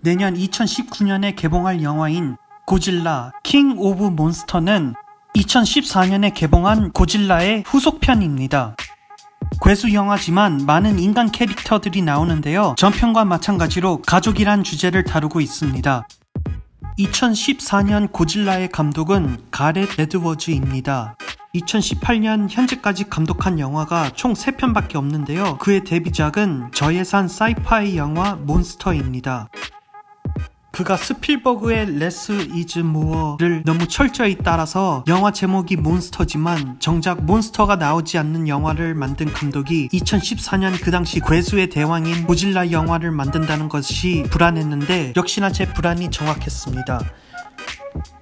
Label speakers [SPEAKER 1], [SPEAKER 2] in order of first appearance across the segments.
[SPEAKER 1] 내년 2019년에 개봉할 영화인 고질라 킹 오브 몬스터는 2014년에 개봉한 고질라의 후속편입니다. 괴수 영화지만 많은 인간 캐릭터들이 나오는데요. 전편과 마찬가지로 가족이란 주제를 다루고 있습니다. 2014년 고질라의 감독은 가렛 에드워즈입니다. 2018년 현재까지 감독한 영화가 총 3편밖에 없는데요. 그의 데뷔작은 저예산 사이파이 영화 몬스터입니다. 그가 스필버그의 레스 이즈 모어를 너무 철저히 따라서 영화 제목이 몬스터지만 정작 몬스터가 나오지 않는 영화를 만든 감독이 2014년 그 당시 괴수의 대왕인 고질라 영화를 만든다는 것이 불안했는데 역시나 제 불안이 정확했습니다.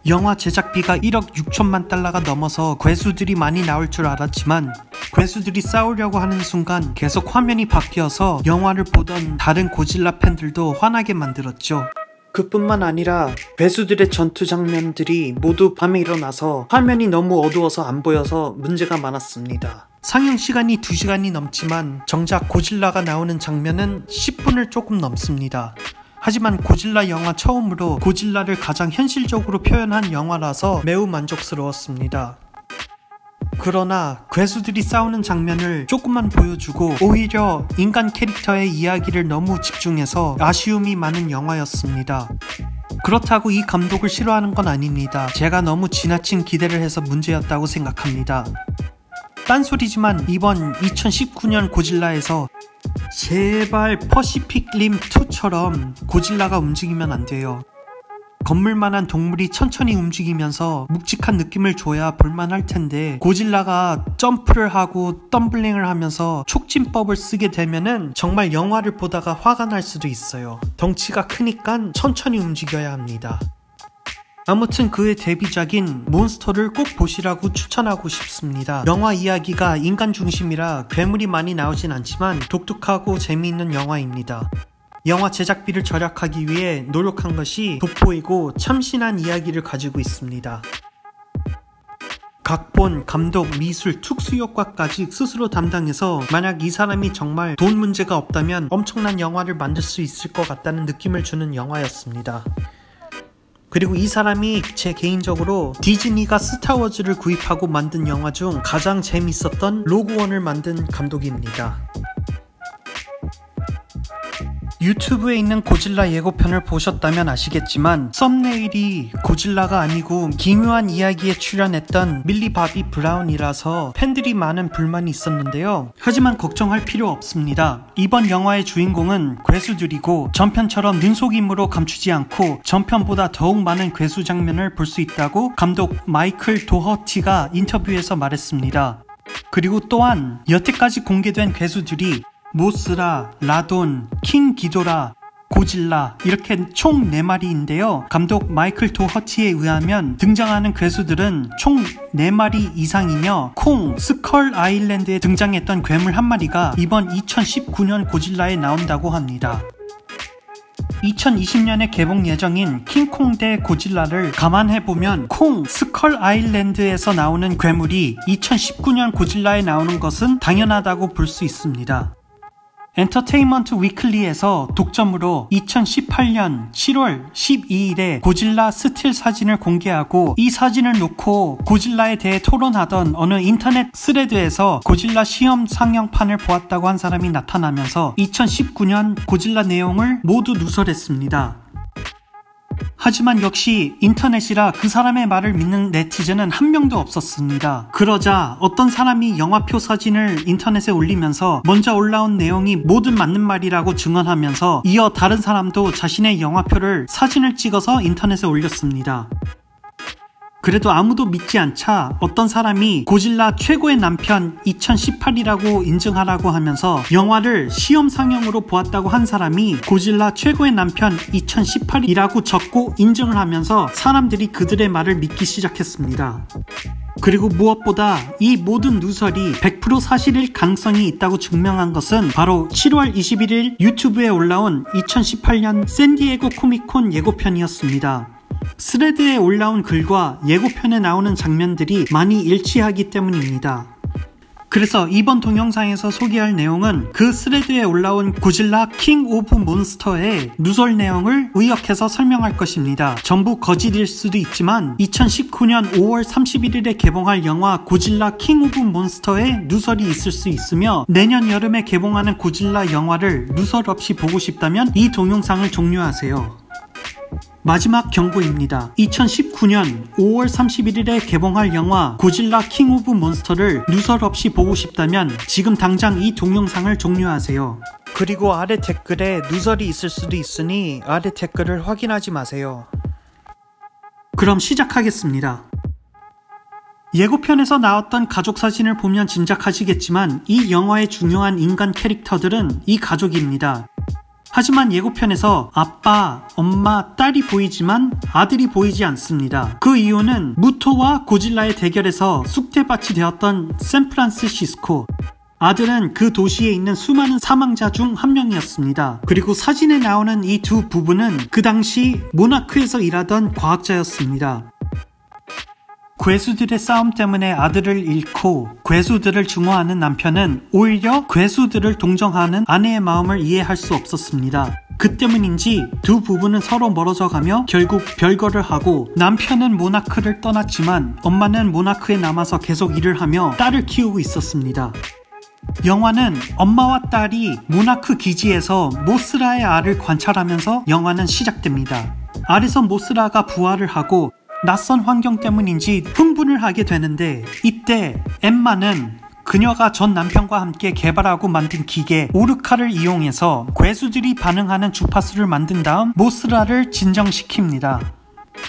[SPEAKER 1] 영화 제작비가 1억 6천만 달러가 넘어서 괴수들이 많이 나올 줄 알았지만 괴수들이 싸우려고 하는 순간 계속 화면이 바뀌어서 영화를 보던 다른 고질라 팬들도 화나게 만들었죠. 그뿐만 아니라 괴수들의 전투 장면들이 모두 밤에 일어나서 화면이 너무 어두워서 안 보여서 문제가 많았습니다. 상영 시간이 2시간이 넘지만 정작 고질라가 나오는 장면은 10분을 조금 넘습니다. 하지만 고질라 영화 처음으로 고질라를 가장 현실적으로 표현한 영화라서 매우 만족스러웠습니다. 그러나 괴수들이 싸우는 장면을 조금만 보여주고 오히려 인간 캐릭터의 이야기를 너무 집중해서 아쉬움이 많은 영화였습니다. 그렇다고 이 감독을 싫어하는 건 아닙니다. 제가 너무 지나친 기대를 해서 문제였다고 생각합니다. 딴소리지만 이번 2019년 고질라에서 제발 퍼시픽 림 2처럼 고질라가 움직이면 안 돼요. 건물만한 동물이 천천히 움직이면서 묵직한 느낌을 줘야 볼만할 텐데 고질라가 점프를 하고 덤블링을 하면서 촉진법을 쓰게 되면은 정말 영화를 보다가 화가 날 수도 있어요. 덩치가 크니까 천천히 움직여야 합니다. 아무튼 그의 데뷔작인 몬스터를 꼭 보시라고 추천하고 싶습니다. 영화 이야기가 인간 중심이라 괴물이 많이 나오진 않지만 독특하고 재미있는 영화입니다. 영화 제작비를 절약하기 위해 노력한 것이 돋보이고 참신한 이야기를 가지고 있습니다. 각본, 감독, 미술, 특수효과까지 스스로 담당해서 만약 이 사람이 정말 돈 문제가 없다면 엄청난 영화를 만들 수 있을 것 같다는 느낌을 주는 영화였습니다. 그리고 이 사람이 제 개인적으로 디즈니가 스타워즈를 구입하고 만든 영화 중 가장 재밌었던 로그원을 만든 감독입니다. 유튜브에 있는 고질라 예고편을 보셨다면 아시겠지만 썸네일이 고질라가 아니고 기묘한 이야기에 출연했던 밀리 바비 브라운이라서 팬들이 많은 불만이 있었는데요. 하지만 걱정할 필요 없습니다. 이번 영화의 주인공은 괴수들이고 전편처럼 눈속임으로 감추지 않고 전편보다 더욱 많은 괴수 장면을 볼 수 있다고 감독 마이클 도허티가 인터뷰에서 말했습니다. 그리고 또한 여태까지 공개된 괴수들이 모스라, 라돈, 킹 기도라, 고질라 이렇게 총 4마리인데요. 감독 마이클 도허티에 의하면 등장하는 괴수들은 총 4마리 이상이며 콩, 스컬 아일랜드에 등장했던 괴물 1마리가 이번 2019년 고질라에 나온다고 합니다. 2020년에 개봉 예정인 킹콩 대 고질라를 감안해보면 콩, 스컬 아일랜드에서 나오는 괴물이 2019년 고질라에 나오는 것은 당연하다고 볼 수 있습니다. 엔터테인먼트 위클리에서 독점으로 2018년 7월 12일에 고질라 스틸 사진을 공개하고 이 사진을 놓고 고질라에 대해 토론하던 어느 인터넷 스레드에서 고질라 시험 상영판을 보았다고 한 사람이 나타나면서 2019년 고질라 내용을 모두 누설했습니다. 하지만 역시 인터넷이라 그 사람의 말을 믿는 네티즌은 한 명도 없었습니다. 그러자 어떤 사람이 영화표 사진을 인터넷에 올리면서 먼저 올라온 내용이 모든 맞는 말이라고 증언하면서 이어 다른 사람도 자신의 영화표를 사진을 찍어서 인터넷에 올렸습니다. 그래도 아무도 믿지 않자 어떤 사람이 고질라 최고의 남편 2018이라고 인증하라고 하면서 영화를 시험 상영으로 보았다고 한 사람이 고질라 최고의 남편 2018이라고 적고 인증을 하면서 사람들이 그들의 말을 믿기 시작했습니다. 그리고 무엇보다 이 모든 누설이 100% 사실일 가능성이 있다고 증명한 것은 바로 7월 21일 유튜브에 올라온 2018년 샌디에고 코믹콘 예고편이었습니다. 스레드에 올라온 글과 예고편에 나오는 장면들이 많이 일치하기 때문입니다. 그래서 이번 동영상에서 소개할 내용은 그 스레드에 올라온 고질라 킹 오브 몬스터의 누설 내용을 의역해서 설명할 것입니다. 전부 거짓일 수도 있지만 2019년 5월 31일에 개봉할 영화 고질라 킹 오브 몬스터에 누설이 있을 수 있으며 내년 여름에 개봉하는 고질라 영화를 누설 없이 보고 싶다면 이 동영상을 종료하세요. 마지막 경고입니다. 2019년 5월 31일에 개봉할 영화 고질라 킹 오브 몬스터를 누설 없이 보고 싶다면 지금 당장 이 동영상을 종료하세요. 그리고 아래 댓글에 누설이 있을 수도 있으니 아래 댓글을 확인하지 마세요. 그럼 시작하겠습니다. 예고편에서 나왔던 가족 사진을 보면 짐작하시겠지만 이 영화의 중요한 인간 캐릭터들은 이 가족입니다. 하지만 예고편에서 아빠, 엄마, 딸이 보이지만 아들이 보이지 않습니다. 그 이유는 무토와 고질라의 대결에서 쑥대밭이 되었던 샌프란시스코. 아들은 그 도시에 있는 수많은 사망자 중 한 명이었습니다. 그리고 사진에 나오는 이 두 부부는 그 당시 모나크에서 일하던 과학자였습니다. 괴수들의 싸움 때문에 아들을 잃고 괴수들을 증오하는 남편은 오히려 괴수들을 동정하는 아내의 마음을 이해할 수 없었습니다. 그 때문인지 두 부부는 서로 멀어져 가며 결국 별거를 하고 남편은 모나크를 떠났지만 엄마는 모나크에 남아서 계속 일을 하며 딸을 키우고 있었습니다. 영화는 엄마와 딸이 모나크 기지에서 모스라의 알을 관찰하면서 영화는 시작됩니다. 알에서 모스라가 부화를 하고 낯선 환경 때문인지 흥분을 하게 되는데 이때 엠마는 그녀가 전 남편과 함께 개발하고 만든 기계 오르카를 이용해서 괴수들이 반응하는 주파수를 만든 다음 모스라를 진정시킵니다.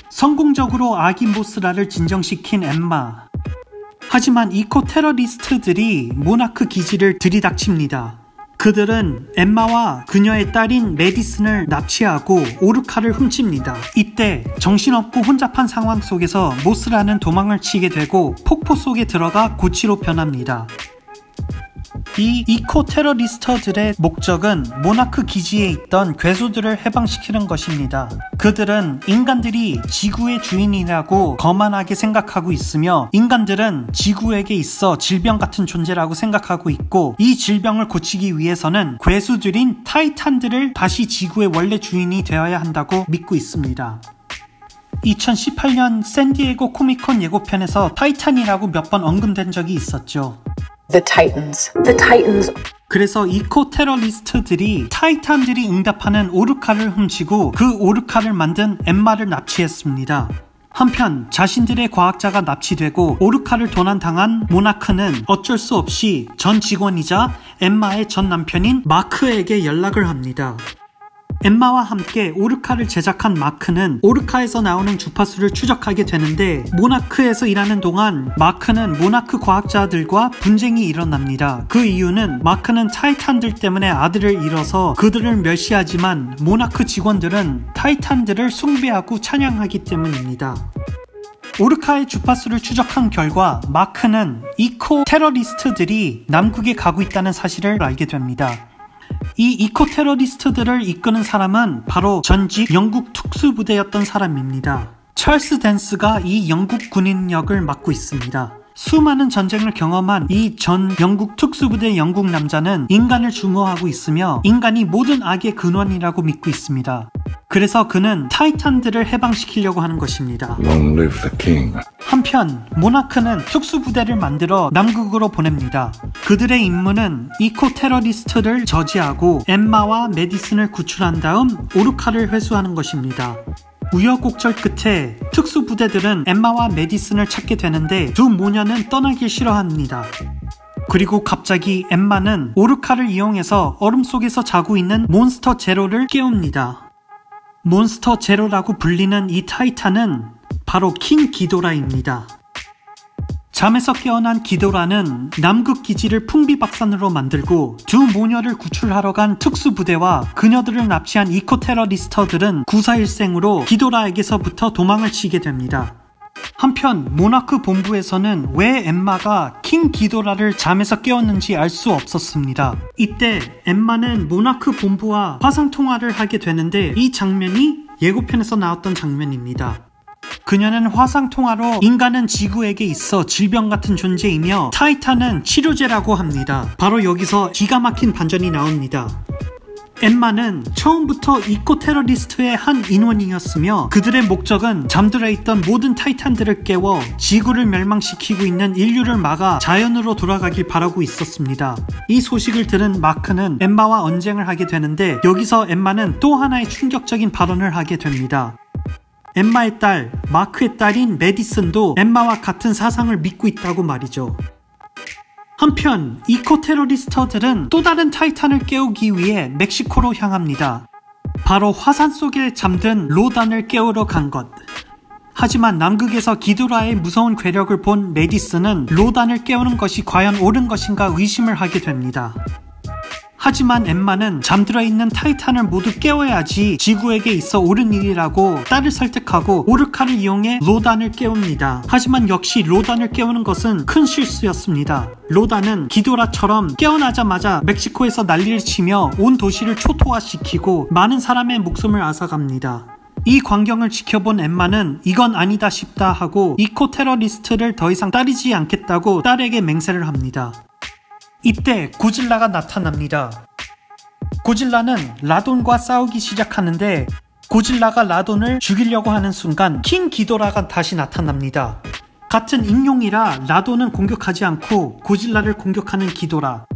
[SPEAKER 1] 성공적으로 아기 모스라를 진정시킨 엠마. 하지만 이코 테러리스트들이 모나크 기지를 들이닥칩니다. 그들은 엠마와 그녀의 딸인 메디슨을 납치하고 오르카를 훔칩니다. 이때 정신없고 혼잡한 상황 속에서 모스라는 도망을 치게 되고 폭포 속에 들어가 고치로 변합니다. 이 이코 테러리스트들의 목적은 모나크 기지에 있던 괴수들을 해방시키는 것입니다. 그들은 인간들이 지구의 주인이라고 거만하게 생각하고 있으며 인간들은 지구에게 있어 질병 같은 존재라고 생각하고 있고 이 질병을 고치기 위해서는 괴수들인 타이탄들을 다시 지구의 원래 주인이 되어야 한다고 믿고 있습니다. 2018년 샌디에고 코미콘 예고편에서 타이탄이라고 몇 번 언급된 적이 있었죠.
[SPEAKER 2] The Titans.
[SPEAKER 1] 그래서 이코 테러리스트들이 타이탄들이 응답하는 오르카를 훔치고 그 오르카를 만든 엠마를 납치했습니다. 한편 자신들의 과학자가 납치되고 오르카를 도난당한 모나크는 어쩔 수 없이 전 직원이자 엠마의 전 남편인 마크에게 연락을 합니다. 엠마와 함께 오르카를 제작한 마크는 오르카에서 나오는 주파수를 추적하게 되는데 모나크에서 일하는 동안 마크는 모나크 과학자들과 분쟁이 일어납니다. 그 이유는 마크는 타이탄들 때문에 아들을 잃어서 그들을 멸시하지만 모나크 직원들은 타이탄들을 숭배하고 찬양하기 때문입니다. 오르카의 주파수를 추적한 결과 마크는 이코 테러리스트들이 남극에 가고 있다는 사실을 알게 됩니다. 이 이코 테러리스트들을 이끄는 사람은 바로 전직 영국 특수부대였던 사람입니다. 찰스 댄스가 이 영국 군인 역을 맡고 있습니다. 수많은 전쟁을 경험한 이 전 영국 특수부대 영국 남자는 인간을 증오하고 있으며 인간이 모든 악의 근원이라고 믿고 있습니다. 그래서 그는 타이탄들을 해방시키려고 하는 것입니다.
[SPEAKER 3] Long live the king.
[SPEAKER 1] 한편 모나크는 특수부대를 만들어 남극으로 보냅니다. 그들의 임무는 이코 테러리스트를 저지하고 엠마와 메디슨을 구출한 다음 오르카를 회수하는 것입니다. 우여곡절 끝에 특수부대들은 엠마와 메디슨을 찾게 되는데 두 모녀는 떠나길 싫어합니다. 그리고 갑자기 엠마는 오르카를 이용해서 얼음 속에서 자고 있는 몬스터 제로를 깨웁니다. 몬스터 제로라고 불리는 이 타이탄은 바로 킹 기도라입니다. 잠에서 깨어난 기도라는 남극 기지를 풍비박산으로 만들고 두 모녀를 구출하러 간 특수부대와 그녀들을 납치한 이코 테러리스트들은 구사일생으로 기도라에게서부터 도망을 치게 됩니다. 한편 모나크 본부에서는 왜 엠마가 킹 기도라를 잠에서 깨웠는지 알 수 없었습니다. 이때 엠마는 모나크 본부와 화상통화를 하게 되는데 이 장면이 예고편에서 나왔던 장면입니다. 그녀는 화상통화로 인간은 지구에게 있어 질병 같은 존재이며 타이탄은 치료제라고 합니다. 바로 여기서 기가 막힌 반전이 나옵니다. 엠마는 처음부터 이코 테러리스트의 한 인원이었으며 그들의 목적은 잠들어 있던 모든 타이탄들을 깨워 지구를 멸망시키고 있는 인류를 막아 자연으로 돌아가길 바라고 있었습니다. 이 소식을 들은 마크는 엠마와 언쟁을 하게 되는데 여기서 엠마는 또 하나의 충격적인 발언을 하게 됩니다. 엠마의 딸, 마크의 딸인 메디슨도 엠마와 같은 사상을 믿고 있다고 말이죠. 한편 이코 테러리스트들은 또 다른 타이탄을 깨우기 위해 멕시코로 향합니다. 바로 화산 속에 잠든 로단을 깨우러 간 것. 하지만 남극에서 기도라의 무서운 괴력을 본 메디슨은 로단을 깨우는 것이 과연 옳은 것인가 의심을 하게 됩니다. 하지만 엠마는 잠들어 있는 타이탄을 모두 깨워야지 지구에게 있어 옳은 일이라고 딸을 설득하고 오르카를 이용해 로단을 깨웁니다. 하지만 역시 로단을 깨우는 것은 큰 실수였습니다. 로단은 기도라처럼 깨어나자마자 멕시코에서 난리를 치며 온 도시를 초토화시키고 많은 사람의 목숨을 앗아갑니다. 이 광경을 지켜본 엠마는 이건 아니다 싶다 하고 이코 테러리스트를 더 이상 따르지 않겠다고 딸에게 맹세를 합니다. 이때 고질라가 나타납니다. 고질라는 라돈과 싸우기 시작하는데 고질라가 라돈을 죽이려고 하는 순간 킹 기도라가 다시 나타납니다. 같은 익룡이라 라돈은 공격하지 않고 고질라를 공격하는 기도라.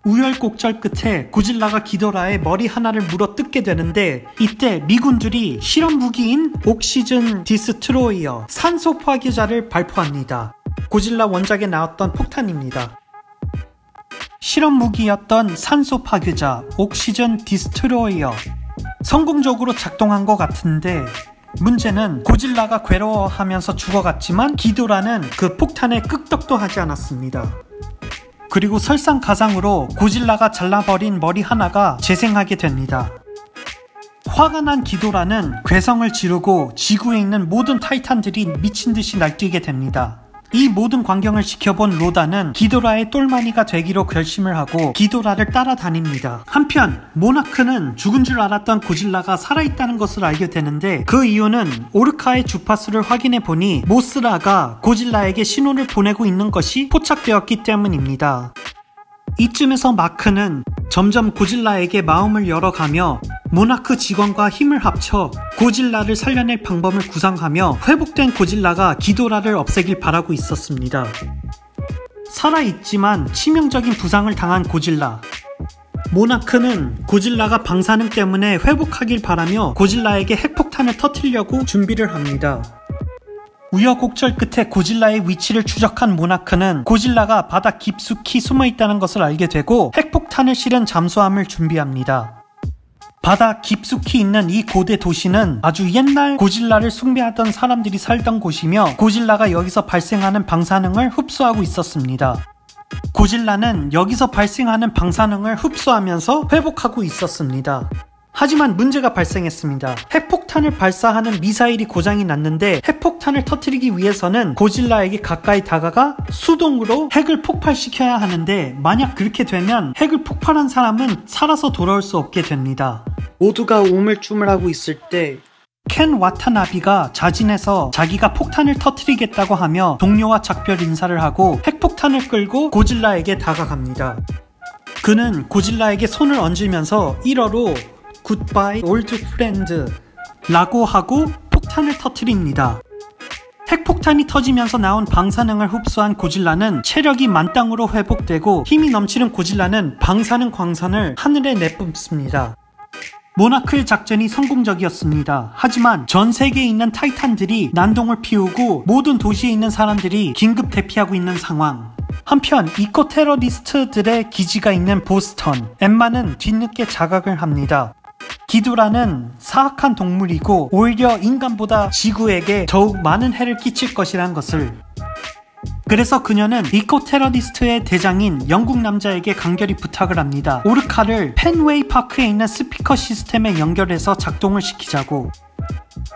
[SPEAKER 1] 우열곡절 끝에 고질라가 기도라의 머리 하나를 물어 뜯게 되는데 이때 미군들이 실험 무기인 옥시즌 디스트로이어 산소 파괴자를 발포합니다. 고질라 원작에 나왔던 폭탄입니다. 실험 무기였던 산소 파괴자 옥시즌 디스트로이어 성공적으로 작동한 것 같은데 문제는 고질라가 괴로워하면서 죽어갔지만 기도라는 그 폭탄에 끄떡도 하지 않았습니다. 그리고 설상가상으로 고질라가 잘라버린 머리 하나가 재생하게 됩니다. 화가 난 기도라는 괴성을 지르고 지구에 있는 모든 타이탄들이 미친듯이 날뛰게 됩니다. 이 모든 광경을 지켜본 로다는 기도라의 똘마니가 되기로 결심을 하고 기도라를 따라다닙니다. 한편 모나크는 죽은 줄 알았던 고질라가 살아있다는 것을 알게 되는데 그 이유는 오르카의 주파수를 확인해 보니 모스라가 고질라에게 신호를 보내고 있는 것이 포착되었기 때문입니다. 이쯤에서 마크는 점점 고질라에게 마음을 열어가며 모나크 직원과 힘을 합쳐 고질라를 살려낼 방법을 구상하며 회복된 고질라가 기도라를 없애길 바라고 있었습니다. 살아있지만 치명적인 부상을 당한 고질라. 모나크는 고질라가 방사능 때문에 회복하길 바라며 고질라에게 핵폭탄을 터뜨리려고 준비를 합니다. 우여곡절 끝에 고질라의 위치를 추적한 모나크는 고질라가 바다 깊숙이 숨어있다는 것을 알게 되고 핵폭탄을 실은 잠수함을 준비합니다. 바다 깊숙이 있는 이 고대 도시는 아주 옛날 고질라를 숭배하던 사람들이 살던 곳이며 고질라가 여기서 발생하는 방사능을 흡수하고 있었습니다. 고질라는 여기서 발생하는 방사능을 흡수하면서 회복하고 있었습니다. 하지만 문제가 발생했습니다. 핵폭탄을 발사하는 미사일이 고장이 났는데 핵폭탄을 터뜨리기 위해서는 고질라에게 가까이 다가가 수동으로 핵을 폭발시켜야 하는데 만약 그렇게 되면 핵을 폭발한 사람은 살아서 돌아올 수 없게 됩니다. 모두가 우물쭈물하고 있을 때 켄 와타나비가 자진해서 자기가 폭탄을 터뜨리겠다고 하며 동료와 작별 인사를 하고 핵폭탄을 끌고 고질라에게 다가갑니다. 그는 고질라에게 손을 얹으면서 1어로 굿바이 올드 프렌드 라고 하고 폭탄을 터뜨립니다. 핵폭탄이 터지면서 나온 방사능을 흡수한 고질라는 체력이 만땅으로 회복되고 힘이 넘치는 고질라는 방사능 광선을 하늘에 내뿜습니다. 모나크의 작전이 성공적이었습니다. 하지만 전 세계에 있는 타이탄들이 난동을 피우고 모든 도시에 있는 사람들이 긴급 대피하고 있는 상황. 한편 이코 테러리스트들의 기지가 있는 보스턴, 엠마는 뒤늦게 자각을 합니다. 기도라는 사악한 동물이고 오히려 인간보다 지구에게 더욱 많은 해를 끼칠 것이란 것을. 그래서 그녀는 이코 테러리스트의 대장인 영국 남자에게 간결히 부탁을 합니다. 오르카를 펜웨이 파크에 있는 스피커 시스템에 연결해서 작동을 시키자고.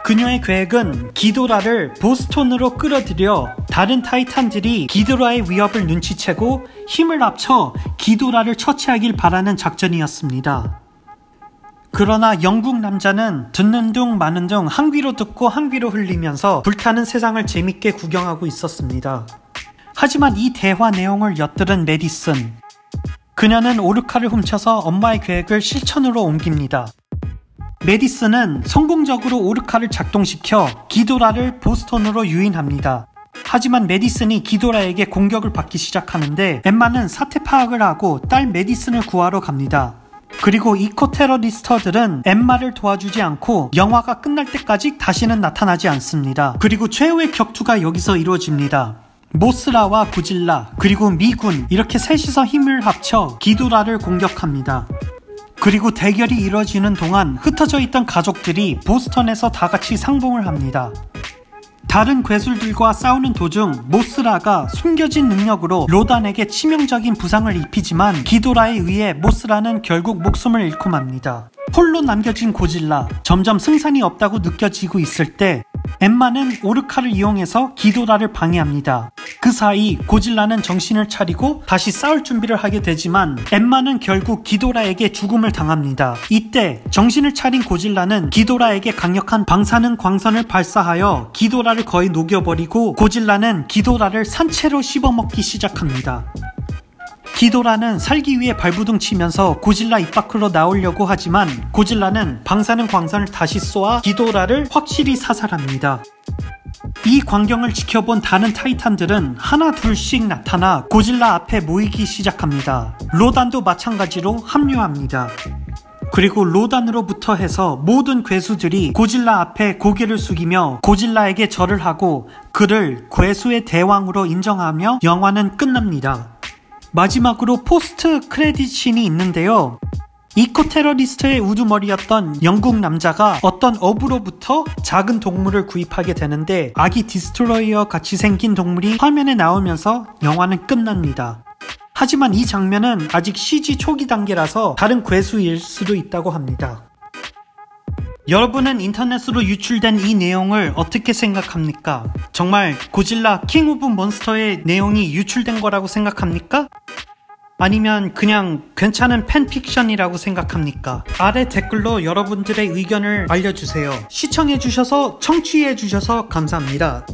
[SPEAKER 1] 그녀의 계획은 기도라를 보스턴으로 끌어들여 다른 타이탄들이 기도라의 위협을 눈치채고 힘을 합쳐 기도라를 처치하길 바라는 작전이었습니다. 그러나 영국 남자는 듣는 둥 마는 둥 한 귀로 듣고 한 귀로 흘리면서 불타는 세상을 재밌게 구경하고 있었습니다. 하지만 이 대화 내용을 엿들은 메디슨. 그녀는 오르카를 훔쳐서 엄마의 계획을 실천으로 옮깁니다. 메디슨은 성공적으로 오르카를 작동시켜 기도라를 보스턴으로 유인합니다. 하지만 메디슨이 기도라에게 공격을 받기 시작하는데 엠마는 사태 파악을 하고 딸 메디슨을 구하러 갑니다. 그리고 이코 테러리스터들은 엠마를 도와주지 않고 영화가 끝날 때까지 다시는 나타나지 않습니다. 그리고 최후의 격투가 여기서 이루어집니다. 모스라와 고질라 그리고 미군 이렇게 셋이서 힘을 합쳐 기도라를 공격합니다. 그리고 대결이 이루어지는 동안 흩어져 있던 가족들이 보스턴에서 다같이 상봉을 합니다. 다른 괴술들과 싸우는 도중 모스라가 숨겨진 능력으로 로단에게 치명적인 부상을 입히지만 기도라에 의해 모스라는 결국 목숨을 잃고 맙니다. 홀로 남겨진 고질라, 점점 승산이 없다고 느껴지고 있을 때 엠마는 오르카를 이용해서 기도라를 방해합니다. 그 사이 고질라는 정신을 차리고 다시 싸울 준비를 하게 되지만 엠마는 결국 기도라에게 죽음을 당합니다. 이때 정신을 차린 고질라는 기도라에게 강력한 방사능 광선을 발사하여 기도라를 거의 녹여버리고 고질라는 기도라를 산채로 씹어먹기 시작합니다. 기도라는 살기 위해 발부둥 치면서 고질라 입 밖으로 나오려고 하지만 고질라는 방사능 광선을 다시 쏘아 기도라를 확실히 사살합니다. 이 광경을 지켜본 다른 타이탄들은 하나 둘씩 나타나 고질라 앞에 모이기 시작합니다. 로단도 마찬가지로 합류합니다. 그리고 로단으로부터 해서 모든 괴수들이 고질라 앞에 고개를 숙이며 고질라에게 절을 하고 그를 괴수의 대왕으로 인정하며 영화는 끝납니다. 마지막으로 포스트 크레딧 씬이 있는데요. 이코 테러리스트의 우두머리였던 영국 남자가 어떤 어부로부터 작은 동물을 구입하게 되는데 아기 디스트로이어 같이 생긴 동물이 화면에 나오면서 영화는 끝납니다. 하지만 이 장면은 아직 CG 초기 단계라서 다른 괴수일 수도 있다고 합니다. 여러분은 인터넷으로 유출된 이 내용을 어떻게 생각합니까? 정말 고질라 킹 오브 몬스터의 내용이 유출된 거라고 생각합니까? 아니면 그냥 괜찮은 팬픽션이라고 생각합니까? 아래 댓글로 여러분들의 의견을 알려주세요. 시청해주셔서 청취해주셔서 감사합니다.